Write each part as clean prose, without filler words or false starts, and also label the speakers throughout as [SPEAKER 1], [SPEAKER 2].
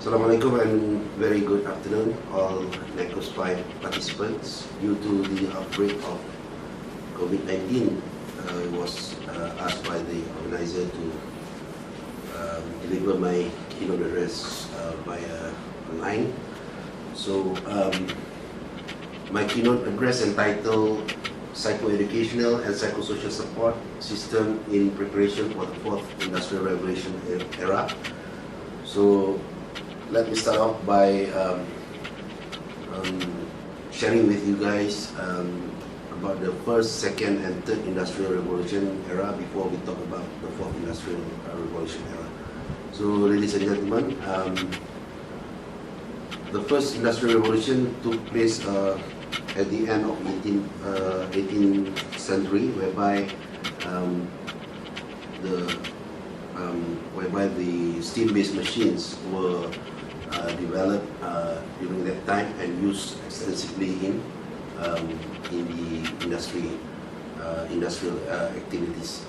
[SPEAKER 1] Assalamualaikum and very good afternoon all Nacoss 5 participants. Due to the outbreak of COVID-19, I was asked by the organizer to deliver my keynote address via online. So my keynote address entitled Psychoeducational and Psychosocial Support System in Preparation for the Fourth Industrial Revolution Era. So let me start off by sharing with you guys about the first, second, and third industrial revolution era before we talk about the fourth industrial revolution era. So, ladies and gentlemen, the first industrial revolution took place at the end of 18th century, whereby the steam-based machines were developed during that time and used extensively in the industrial activities.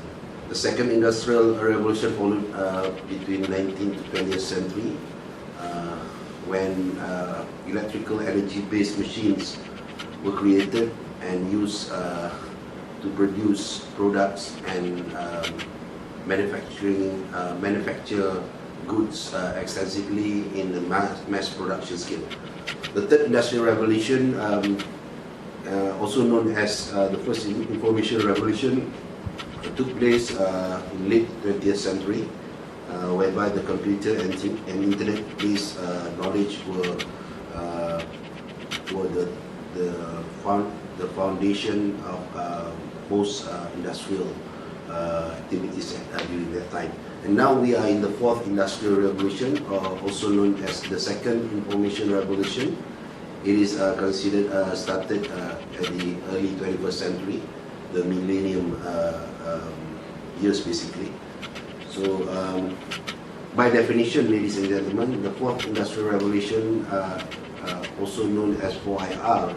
[SPEAKER 1] The second industrial revolution followed between 19th to 20th century when electrical energy-based machines were created and used to produce products and manufacture goods extensively in the mass production scale. The third industrial revolution, also known as the first information revolution, took place in late 20th century, whereby the computer and internet-based knowledge were the foundation of most industrial activities during that time. And now we are in the fourth industrial revolution, also known as the second information revolution. It is considered started at the early 21st century, the millennium years basically. So by definition, ladies and gentlemen, the fourth industrial revolution, also known as 4IR,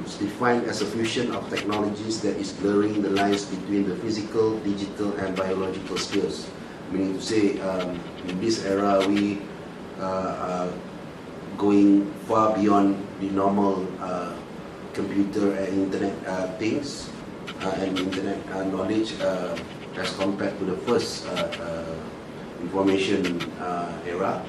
[SPEAKER 1] is defined as a fusion of technologies that is blurring the lines between the physical, digital, and biological spheres. Meaning to say, in this era, we are going far beyond the normal computer and internet things and internet knowledge as compared to the first information era.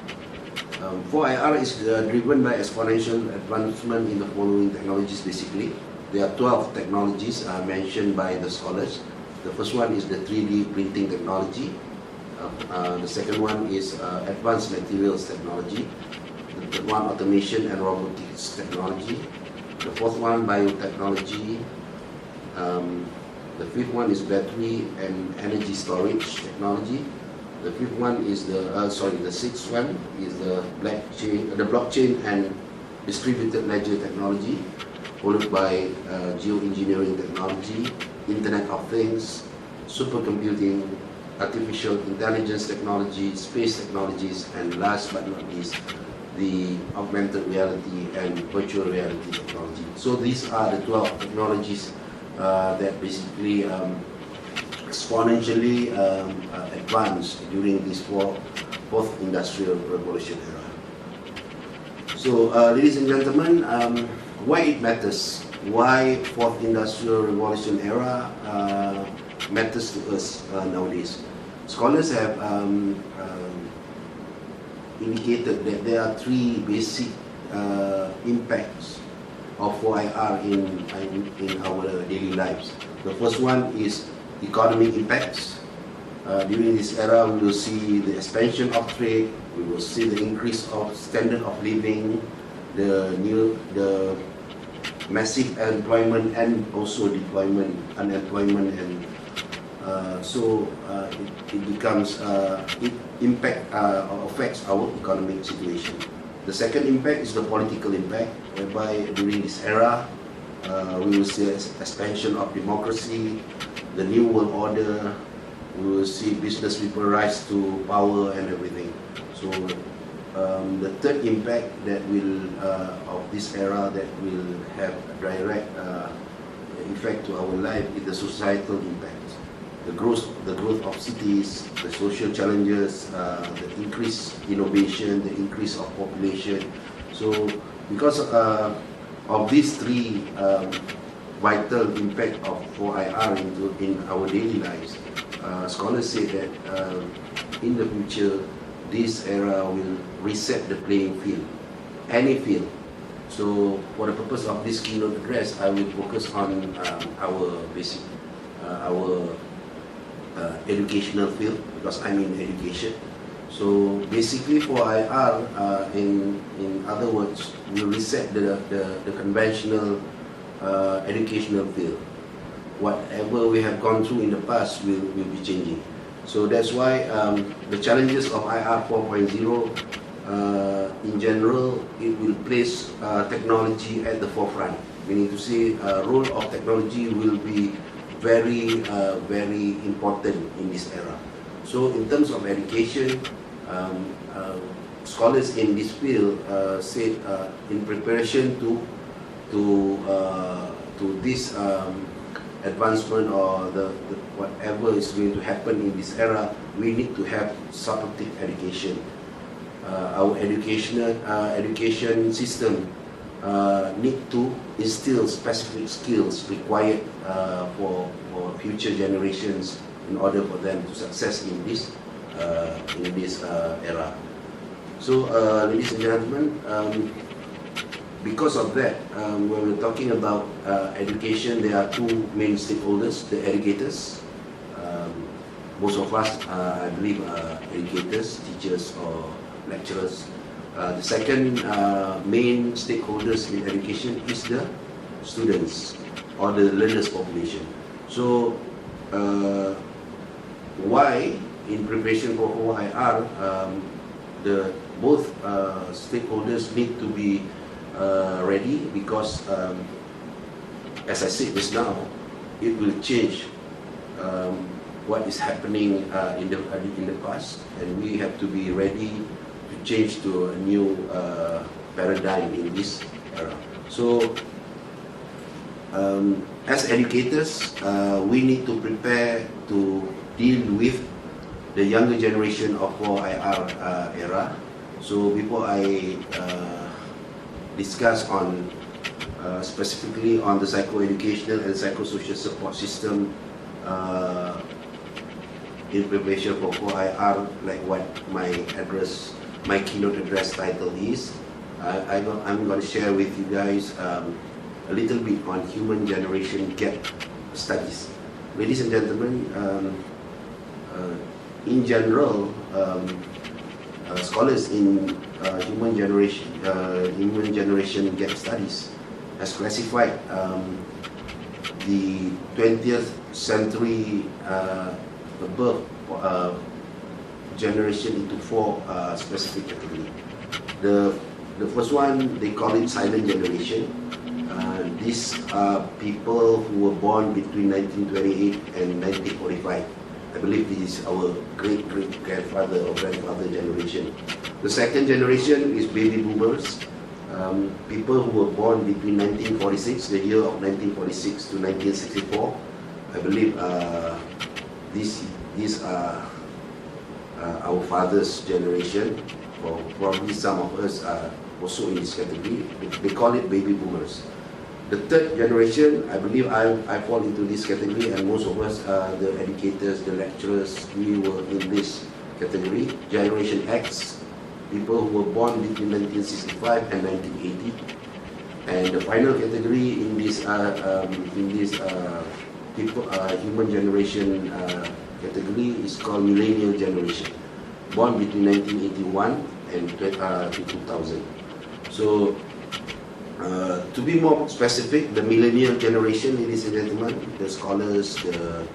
[SPEAKER 1] 4IR is driven by exponential advancement in the following technologies basically. There are 12 technologies mentioned by the scholars. The first one is the 3D printing technology. The second one is advanced materials technology. The third one, automation and robotics technology. The fourth one, biotechnology. The fifth one is battery and energy storage technology. The fifth one is the sixth one is the blockchain and distributed ledger technology, followed by geoengineering technology, Internet of Things, supercomputing, artificial intelligence technology, space technologies, and last but not least, the augmented reality and virtual reality technology. So these are the 12 technologies that basically exponentially advanced during this fourth industrial revolution era. So, ladies and gentlemen, why it matters? Why fourth industrial revolution era matters to us nowadays? Scholars have indicated that there are three basic impacts of 4IR in our daily lives. The first one is economic impacts. During this era, we will see the expansion of trade, we will see the increase of standard of living, the massive employment and also unemployment, and so it becomes it affects our economic situation. The second impact is the political impact, whereby during this era we will see expansion of democracy, the new world order. We will see business people rise to power and everything. So the third impact that will of this era that will have a direct effect to our life is the societal impact. the growth of cities, the social challenges, the increased innovation, the increase of population. So because of these three vital impact of OIR in our daily lives, scholars say that in the future, this era will reset the playing field, any field. So for the purpose of this keynote address, I will focus on our basic, our educational field, because I'm in education. So basically for IR, in other words, we reset the conventional educational field. Whatever we have gone through in the past will be changing. So that's why the challenges of IR 4.0, in general, it will place technology at the forefront. Meaning to say, role of technology will be very important in this era. So in terms of education, scholars in this field said in preparation to this advancement or the whatever is going to happen in this era, we need to have supportive education. Our education system need to instill specific skills required for future generations in order for them to success in this era. So, ladies and gentlemen, because of that, when we're talking about education, there are two main stakeholders: the educators. Most of us, I believe, are educators, teachers, or lecturers. The second main stakeholders in education is the students or the learners population. So, why in preparation for OIR, both stakeholders need to be ready, because as I said just now, it will change what is happening in the past, and we have to be ready to change to a new paradigm in this era. So as educators, we need to prepare to deal with the younger generation of OIR era. So before I discuss on specifically on the psychoeducational and psychosocial support system in preparation for OIR, like what my keynote address title is, I'm going to share with you guys a little bit on human generation gap studies. Ladies and gentlemen, in general, scholars in human generation gap studies has classified the 20th century above generation into four specific categories. The first one, they call it silent generation. These are people who were born between 1928 and 1945. I believe this is our great-grandfather or grandfather generation. The second generation is baby boomers, people who were born between 1946, the year of 1946 to 1964. I believe these are our father's generation, or probably some of us are also in this category. They call it baby boomers. The third generation, I believe I fall into this category, and most of us, the educators, the lecturers, we were in this category. Generation X, people who were born between 1965 and 1980. And the final category in this human generation category is called millennial generation, born between 1981 and 2000. So, to be more specific, the millennial generation, ladies and gentlemen, the scholars, the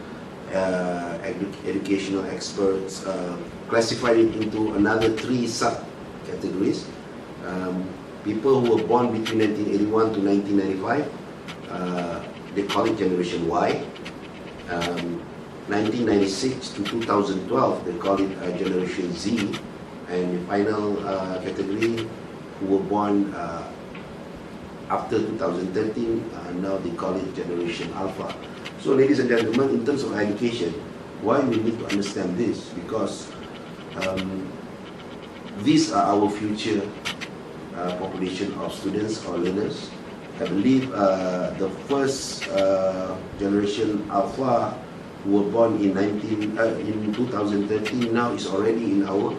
[SPEAKER 1] educational experts classified it into another three subcategories. People who were born between 1981 to 1995, they call it Generation Y. 1996 to 2012, they call it Generation Z. And the final category, who were born after 2013, now they call it Generation Alpha. So ladies and gentlemen, in terms of education, Why we need to understand this? Because these are our future population of students or learners. I believe the first generation Alpha who were born in 2013 now is already in our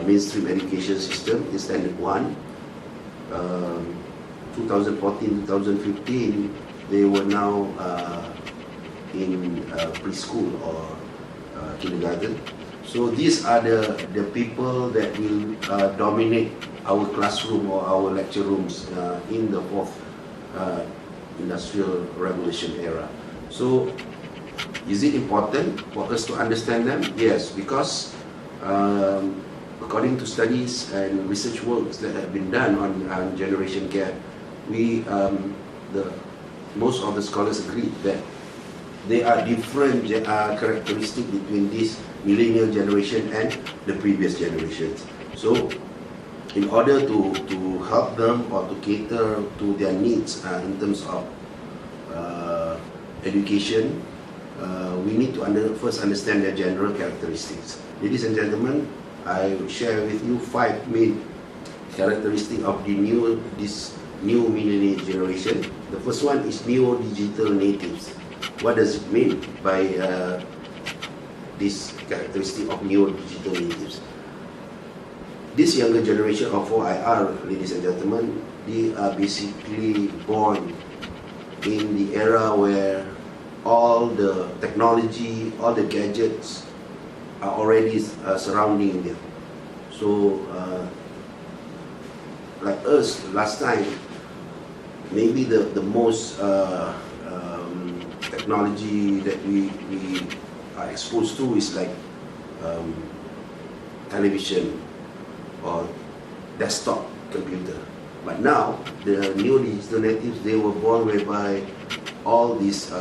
[SPEAKER 1] mainstream education system in standard 1. 2014, 2015, they were now in preschool or kindergarten. So these are the people that will dominate our classroom or our lecture rooms in the fourth industrial revolution era. So is it important for us to understand them? Yes, because according to studies and research works that have been done on generation gap, most of the scholars agree that there are different characteristics between this millennial generation and the previous generations. So in order to help them or to cater to their needs in terms of education, we need to first understand their general characteristics. Ladies and gentlemen, I will share with you 5 main characteristics of this new millennial generation. The first one is neo-digital natives. What does it mean by this characteristic of neo-digital natives? This younger generation of 4IR, ladies and gentlemen, they are basically born in the era where all the technology, all the gadgets are already surrounding them. So, like us last time, maybe the most technology that we are exposed to is like television or desktop computer. But now, the new digital natives, they were born whereby all these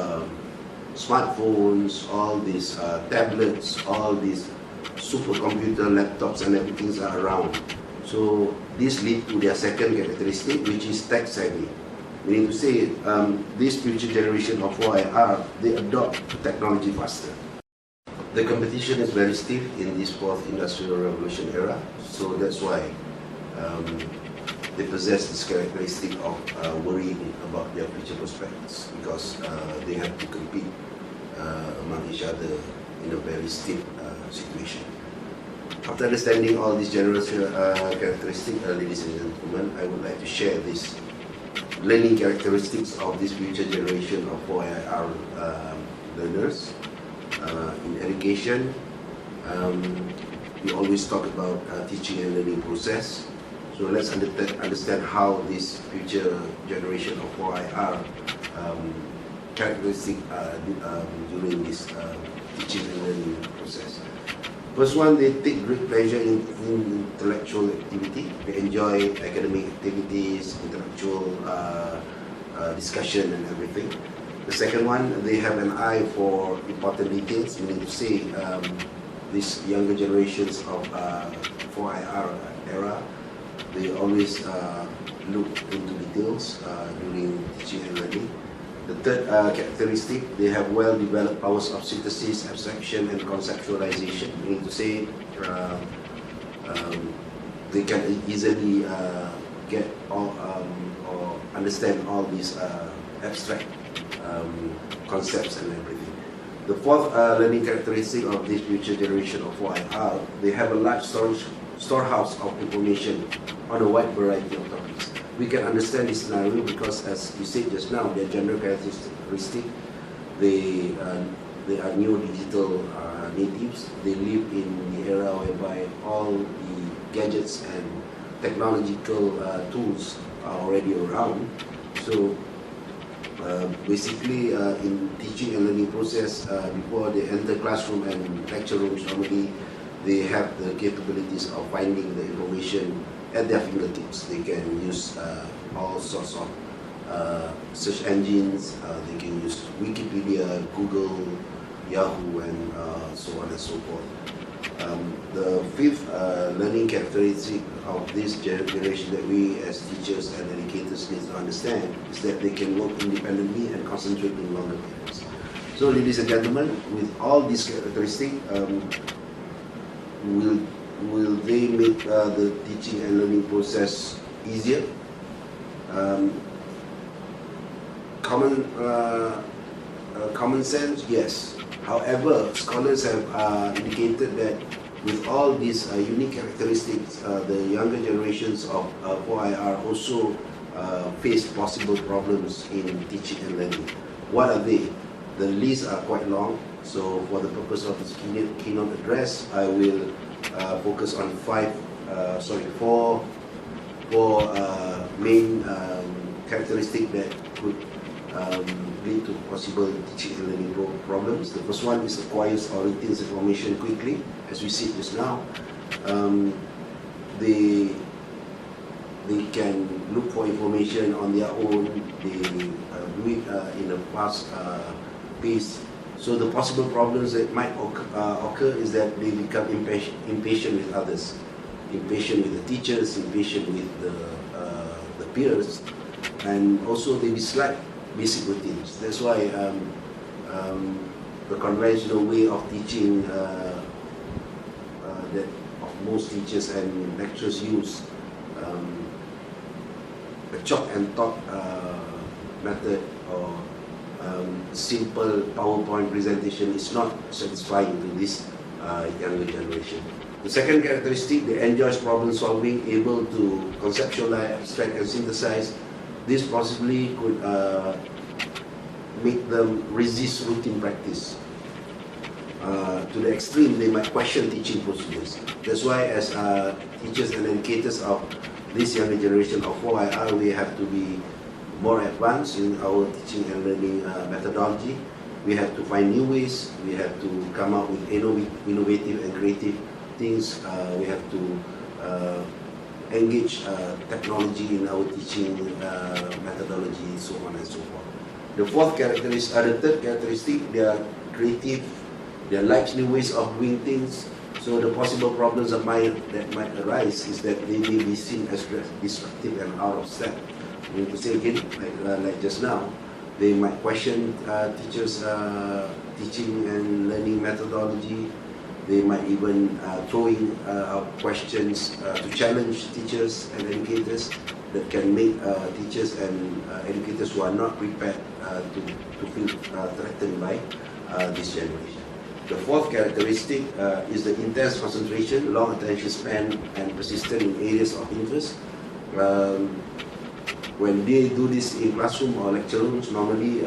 [SPEAKER 1] smartphones, all these tablets, all these supercomputer laptops and everything are around. So this leads to their second characteristic, which is tech savvy. Meaning to say, this future generation of 4IR, they adopt technology faster. The competition is very stiff in this fourth industrial revolution era, so that's why they possess this characteristic of worrying about their future prospects, because they have to compete among each other in a very stiff situation. After understanding all these general characteristics, ladies and gentlemen, I would like to share these learning characteristics of this future generation of 4IR learners. In education, we always talk about teaching and learning process. So let's understand how this future generation of 4IR characteristic during this teaching and learning process. First one, they take great pleasure in intellectual activity. They enjoy academic activities, intellectual discussion and everything. The second one, they have an eye for important details, meaning to say these younger generations of 4IR era, they always look into details during teaching and learning. The third characteristic, they have well-developed powers of synthesis, abstraction, and conceptualization. Meaning to say, they can easily get all, or understand all these abstract concepts and everything. The fourth learning characteristic of this future generation of 4IR, they have a large storehouse of information on a wide variety of topics. We can understand this scenario because, as you said just now, their general characteristic, they are new digital natives. They live in the era whereby all the gadgets and technological tools are already around. So basically, in teaching and learning process, before they enter classroom and lecture rooms, normally they have the capabilities of finding the information at their fingertips. They can use all sorts of search engines. They can use Wikipedia, Google, Yahoo, and so on and so forth. The fifth learning characteristic of this generation that we as teachers and educators need to understand is that they can work independently and concentrate in longer periods. So, ladies and gentlemen, with all these characteristics, will they make the teaching and learning process easier? Common sense, yes. However, scholars have indicated that with all these unique characteristics, the younger generations of 4IR also face possible problems in teaching and learning. What are they? The lists are quite long, so for the purpose of this keynote address, I will focus on four main characteristics that could lead to possible teaching and learning problems. The first one is acquires or retains information quickly, as we see just now. They can look for information on their own. They do it in a fast pace. So the possible problems that might occur is that they become impatient with others, impatient with the teachers, impatient with the peers, and also they dislike basic routines. That's why the conventional way of teaching that of most teachers and lecturers use, a chalk and talk method or simple PowerPoint presentation is not satisfying to this younger generation. The second characteristic, they enjoy problem solving, able to conceptualize, abstract and synthesize. This possibly could make them resist routine practice. To the extreme, they might question teaching procedures. That's why as teachers and educators of this younger generation of 4IR, we have to be more advanced in our teaching and learning methodology. We have to find new ways. We have to come up with innovative and creative things. We have to engage technology in our teaching methodology, so on and so forth. The third characteristic, they are creative. They like new ways of doing things. So the possible problems that might arise is that they may be seen as disruptive and out of step. I mean to say again, like just now, they might question teachers' teaching and learning methodology. They might even throwing out questions to challenge teachers and educators that can make teachers and educators who are not prepared to feel threatened by this generation. The fourth characteristic is the intense concentration, long attention span, and persistent in areas of interest. When they do this in classroom or lecture rooms, normally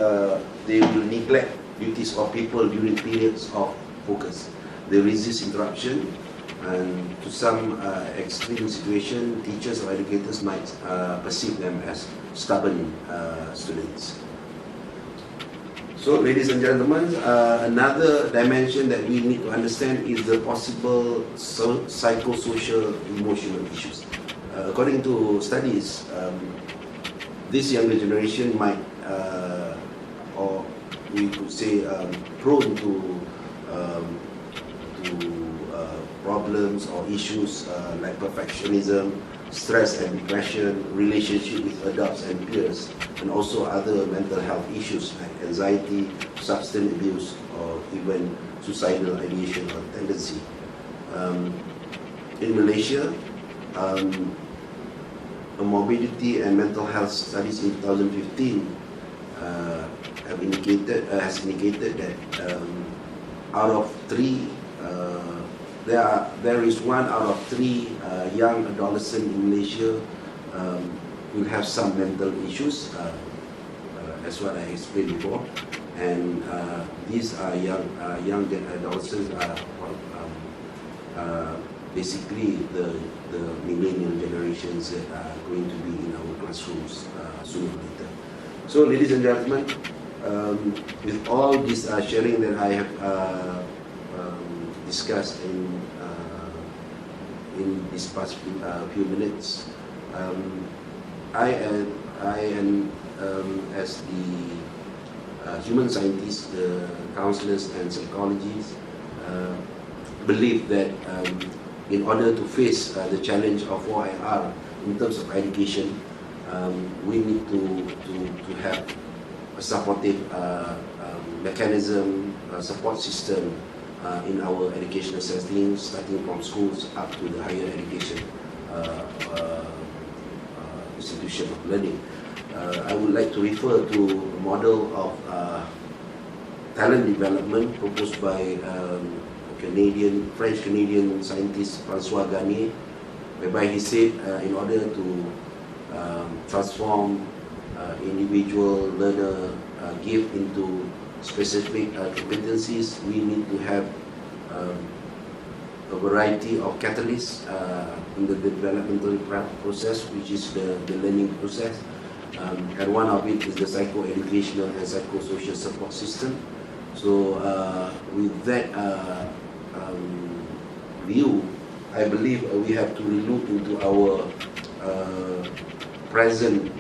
[SPEAKER 1] they will neglect duties of people during periods of focus. They resist interruption, and to some extreme situation, teachers or educators might perceive them as stubborn students. So, ladies and gentlemen, another dimension that we need to understand is the possible psychosocial emotional issues. According to studies, this younger generation might, or we could say, prone to problems or issues like perfectionism, stress and depression, relationship with adults and peers, and also other mental health issues like anxiety, substance abuse, or even suicidal ideation or tendency. In Malaysia, a morbidity and mental health studies in 2015 has indicated that out of three, there is 1 out of 3 young adolescents in Malaysia who have some mental issues, as what I explained before, and these are young adolescents are basically the millennial generations that are going to be in our classrooms sooner or later. So, ladies and gentlemen, with all this sharing that I have discussed in these past few minutes, I am as the human scientists, the counselors and psychologists, believe that in order to face the challenge of 4IR in terms of education, we need to have a supportive mechanism, support system in our educational settings, starting from schools up to the higher education institution of learning. I would like to refer to a model of talent development proposed by French-Canadian scientist François Garnier, whereby he said in order to transform individual learner gift into specific competencies, we need to have a variety of catalysts in the developmental process, which is the learning process. And one of it is the psycho-educational and psychosocial support system. So with that view, I believe we have to relook into our present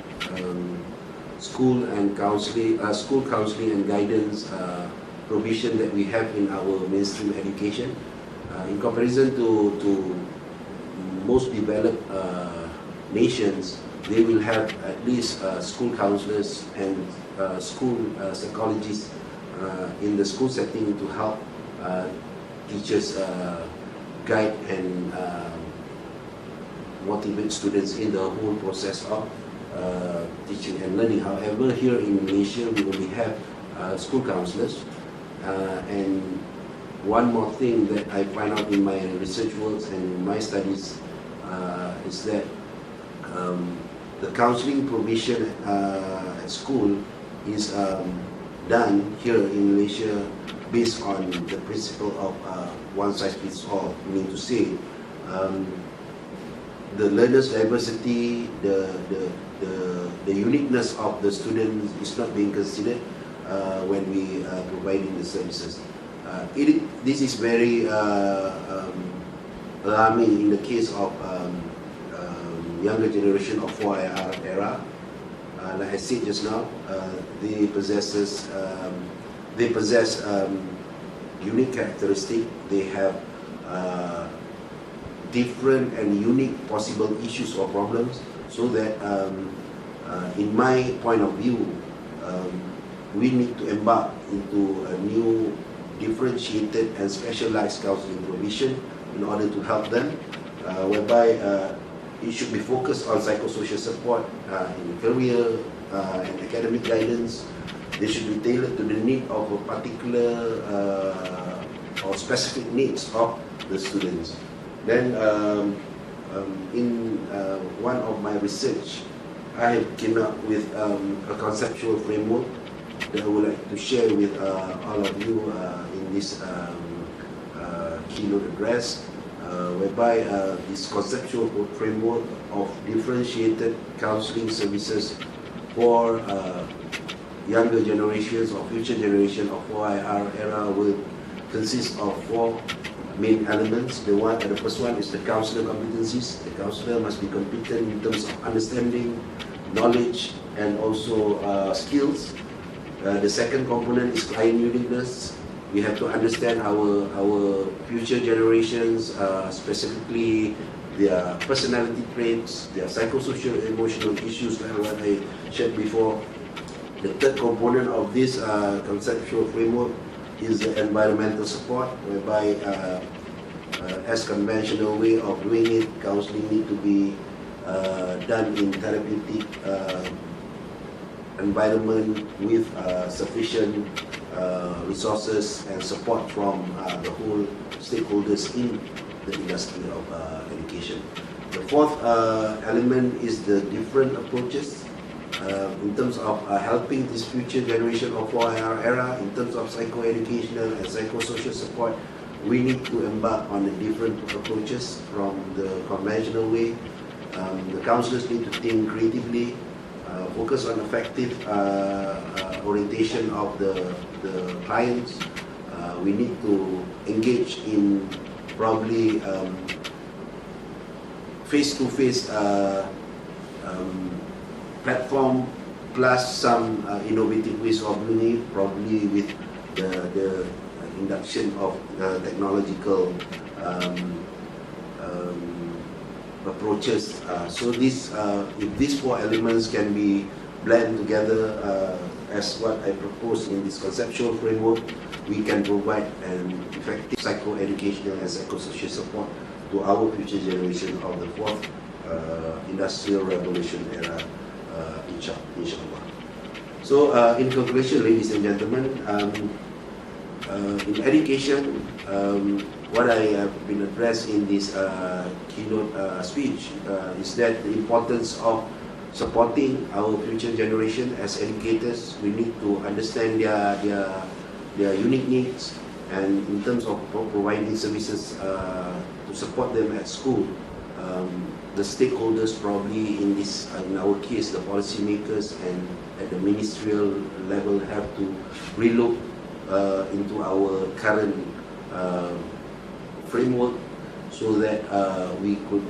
[SPEAKER 1] school counseling and guidance provision that we have in our mainstream education. In comparison to most developed nations, they will have at least school counselors and school psychologists in the school setting to help teachers guide and motivate students in the whole process of teaching and learning. However, here in Malaysia, we only have school counselors. And one more thing that I find out in my research works and my studies is that the counseling provision at school is done here in Malaysia based on the principle of one size fits all, meaning to say the learners' diversity, the uniqueness of the students is not being considered when we are providing the services. This is very alarming in the case of younger generation of 4IR era. Like I said just now, they possess unique characteristics. They have different and unique possible issues or problems. So that, in my point of view, we need to embark into a new, differentiated and specialized counseling provision in order to help them, whereby it should be focused on psychosocial support in career and academic guidance. They should be tailored to the need of a particular or specific needs of the students. Then, in one of my research, I came up with a conceptual framework that I would like to share with all of you in this keynote address, whereby this conceptual framework of differentiated counseling services for younger generations or future generation of 4IR era will consist of 4 main elements. The first one is the counselor competencies. The counselor must be competent in terms of understanding, knowledge, and also skills. The second component is client uniqueness. We have to understand our future generations, specifically their personality traits, their psychosocial emotional issues, like what I shared before. The third component of this conceptual framework is the environmental support, whereby as conventional way of doing it, counseling need to be done in therapeutic environment with sufficient resources and support from the whole stakeholders in the industry of education. The fourth element is the different approaches in terms of helping this future generation of 4IR era in terms of psychoeducational and psychosocial support. We need to embark on the different approaches from the conventional way. The counselors need to think creatively, focus on effective orientation of the clients. We need to engage in probably face-to-face platform plus some innovative ways of doing it, probably with the induction of technological approaches. So if these 4 elements can be blend together as what I propose in this conceptual framework, we can provide an effective psycho-educational and psychosocial support to our future generation of the fourth industrial revolution era, inshallah. So, in conclusion, ladies and gentlemen, in education, what I have been addressed in this keynote speech is that the importance of supporting our future generation as educators. We need to understand their unique needs, and in terms of providing services to support them at school, the stakeholders probably in our case, the policymakers and at the ministerial level have to relook into our current framework so that we could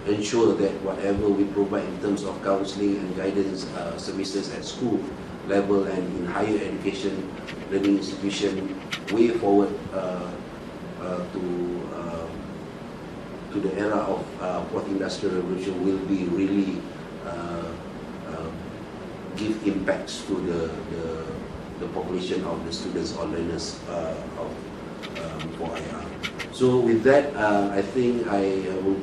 [SPEAKER 1] ensure that whatever we provide in terms of counseling and guidance services at school level and in higher education learning institution way forward to the era of fourth industrial revolution will be really give impacts to the population of the students or learners of 4IR. So with that, I think I will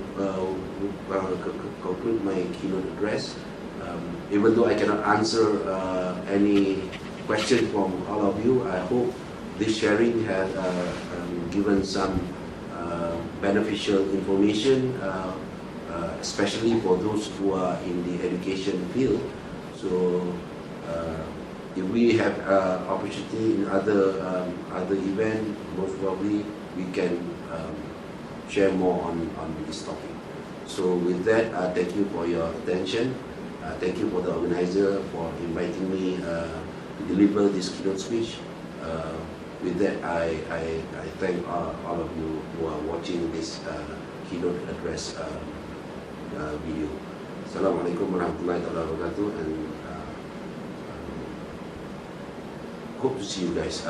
[SPEAKER 1] conclude my keynote address. Even though I cannot answer any question from all of you, I hope this sharing has given some beneficial information, especially for those who are in the education field. So if we have opportunity in other event, most probably we can share more on this topic. So with that, thank you for your attention. Thank you for the organizer for inviting me to deliver this keynote speech. With that, I thank all of you who are watching this keynote address video. Assalamualaikum warahmatullahi wabarakatuh, and hope to see you guys